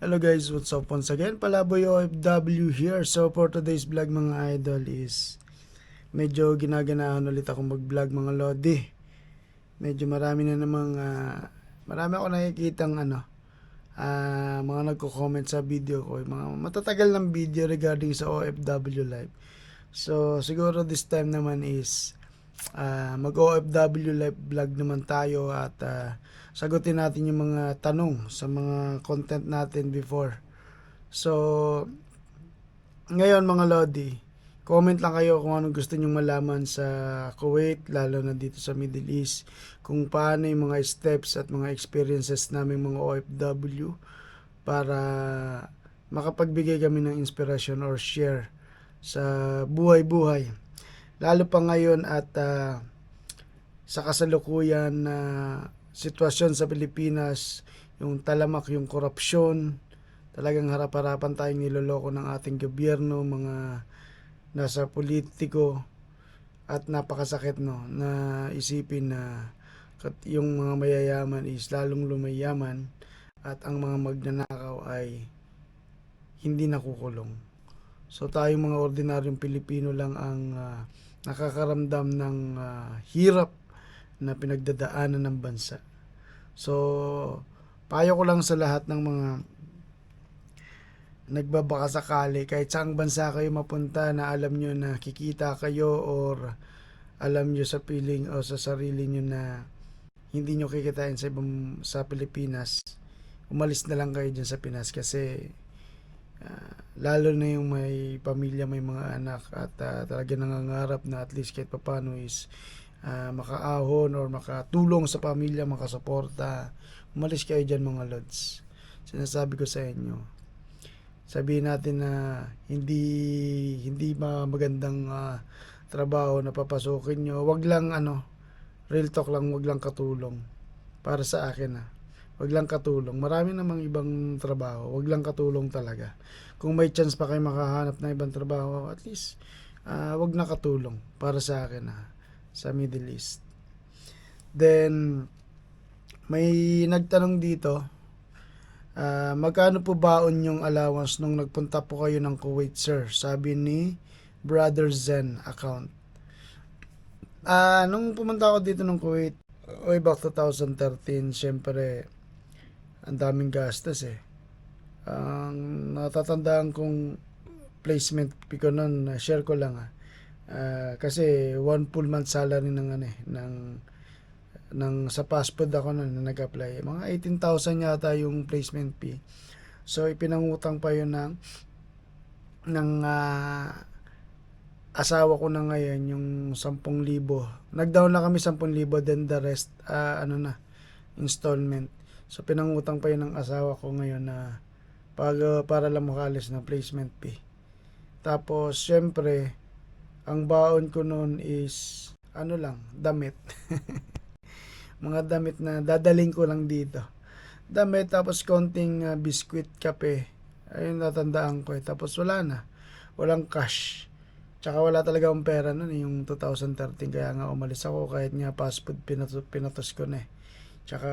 Hello guys, what's up once again? Palaboy OFW here. So for today's vlog mga idol is medyo ginaganahan ulit ako mag-vlog mga lodi. Medyo marami na namang marami ako nakikitang mga nagko-comment sa video ko, mga matatagal ng video regarding sa OFW life. So siguro this time naman is mag-OFW live vlog naman tayo at sagutin natin yung mga tanong sa mga content natin before. So, ngayon mga Lodi, comment lang kayo kung anong gusto nyong malaman sa Kuwait, lalo na dito sa Middle East, kung paano yung mga steps at mga experiences namin mga OFW para makapagbigay kami ng inspiration or share sa buhay-buhay. Lalo pa ngayon at sa kasalukuyan na sitwasyon sa Pilipinas, yung talamak yung korupsyon, talagang harap-harapan tayong niloloko ng ating gobyerno, mga nasa politiko, at napakasakit no na isipin na yung mga mayayaman is lalong lumayaman at ang mga magnanakaw ay hindi nakukulong. So tayong mga ordinaryong Pilipino lang ang nakakaramdam ng hirap na pinagdadaanan ng bansa. So, payo ko lang sa lahat ng mga nagbabaka sakali, kahit saang bansa kayo mapunta na alam nyo na kikita kayo or alam nyo sa piling o sa sarili nyo na hindi nyo kikitain sa Pilipinas, umalis na lang kayo dyan sa Pinas kasi lalo na yung may pamilya, may mga anak at talaga nangangarap na at least kahit papano is makaahon or makatulong sa pamilya, makasuporta. Umalis kayo dyan mga lods. Sinasabi ko sa inyo, sabihin natin na hindi magandang trabaho na papasukin nyo. Wag lang real talk lang, wag lang katulong. Para sa akin wag lang katulong. Marami namang ibang trabaho, wag lang katulong talaga. Kung may chance pa kayo makahanap ng ibang trabaho, at least wag na katulong para sa akin sa Middle East. Then may nagtanong dito, magkano po baon yung allowance nung nagpunta po kayo ng Kuwait, sir? Sabi ni Brother Zen account. Nung pumunta ako dito ng Kuwait, way back 2013, syempre ang daming gastos ang natatandaan kong placement fee ko nun, share ko lang kasi one full month salary ng sa fast food ako nun na nag-apply, mga 18,000 yata yung placement fee. So ipinangutang pa yun ng asawa ko na ngayon yung 10,000. Nag-down na kami 10,000, then the rest installment. So pinangutang pa yun ng asawa ko ngayon na para lang makalis ng placement fee. Tapos syempre ang baon ko noon is damit. Mga damit na dadaling ko lang dito. Damit, tapos konting biskwit, kape. Ayun natandaan ko Tapos walang cash. Tsaka wala talaga akong pera noon yung 2013, kaya nga umalis ako kahit nga fast food pinatos ko na Tsaka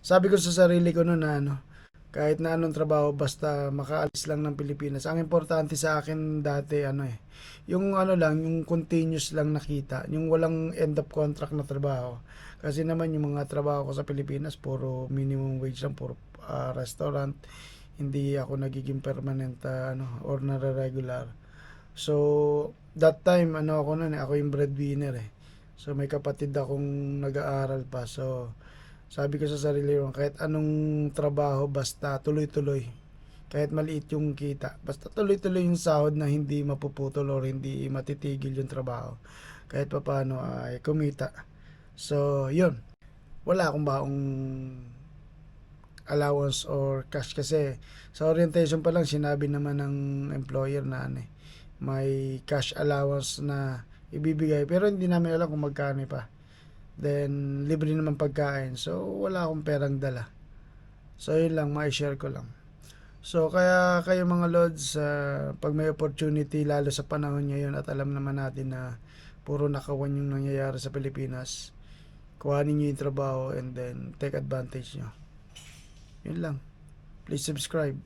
sabi ko sa sarili ko noon na kahit na anong trabaho basta makaalis lang ng Pilipinas. Ang importante sa akin dati yung lang, yung continuous lang nakita, yung walang end of contract na trabaho. Kasi naman yung mga trabaho ko sa Pilipinas puro minimum wage lang, puro restaurant. Hindi ako nagiging permanent or nare-regular. So that time ako noon ako yung breadwinner So may kapatid akong nag-aaral pa. So sabi ko sa sarili ko, kahit anong trabaho, basta tuloy-tuloy. Kahit maliit yung kita, basta tuloy-tuloy yung sahod na hindi mapuputol or hindi matitigil yung trabaho. Kahit paano ay kumita. So, yun. Wala akong baong allowance or cash kasi sa orientation pa lang sinabi naman ng employer na may cash allowance na ibibigay. Pero hindi namin alam kung magkano pa. Then libre naman pagkain, so wala akong perang dala. So yun lang, ma-share ko lang. So kaya kayo mga lods, pag may opportunity lalo sa panahon ngayon at alam naman natin na puro nakawan yung nangyayari sa Pilipinas, kuhanin nyo yung trabaho and then take advantage nyo. Yun lang. Please subscribe.